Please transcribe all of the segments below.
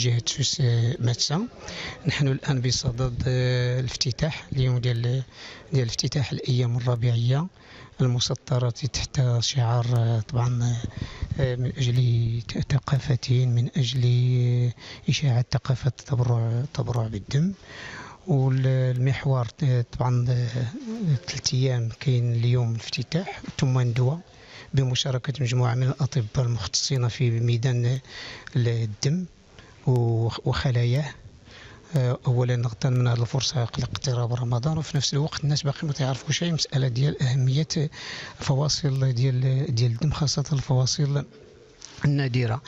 جهة سوس ماتسا. نحن الآن بصدد الافتتاح اليوم ديال افتتاح الأيام الربيعية المسطرة تحت شعار طبعا من أجل ثقافة، من أجل إشاعة ثقافة التبرع بالدم. والمحور طبعا 3 أيام كاين اليوم الافتتاح ثم ندوة بمشاركة مجموعة من الأطباء المختصين في ميدان الدم وخلاياه. اولا نغتنم من هذه الفرصه لاقتراب رمضان، وفي نفس الوقت الناس باقي ما تعرفوا شيء مساله ديال اهميه فواصل ديال الدم، خاصه الفواصل النادره.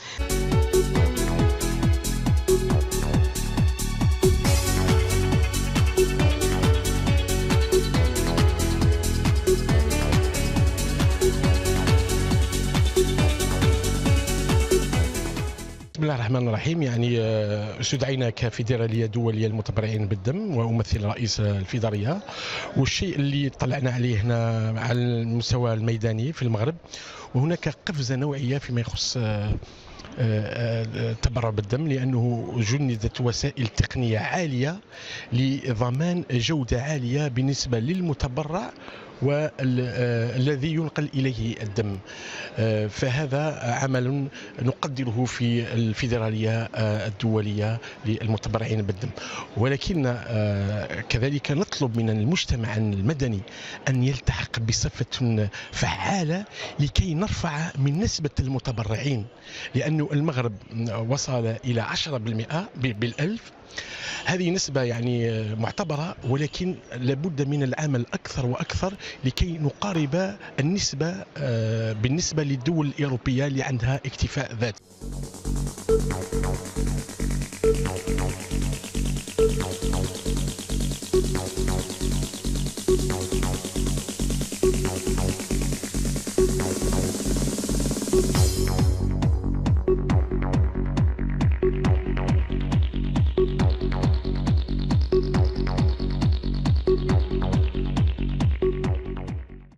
بسم الله الرحمن الرحيم. يعني استدعينا كفيدرالية دولية للمتبرعين بالدم وأمثل رئيس الفيدرالية، والشيء اللي طلعنا عليه هنا على المستوى الميداني في المغرب، وهناك قفزة نوعية فيما يخص التبرع بالدم، لأنه جندت وسائل تقنية عالية لضمان جودة عالية بالنسبة للمتبرع والذي ينقل إليه الدم. فهذا عمل نقدره في الفيدرالية الدولية للمتبرعين بالدم، ولكن كذلك نطلب من المجتمع المدني أن يلتحق بصفة فعالة لكي نرفع من نسبة المتبرعين، لأن المغرب وصل إلى 10% بالألف. هذه نسبة يعني معتبرة، ولكن لابد من العمل أكثر وأكثر لكي نقارب النسبة بالنسبة للدول الأوروبية اللي عندها اكتفاء ذاتي.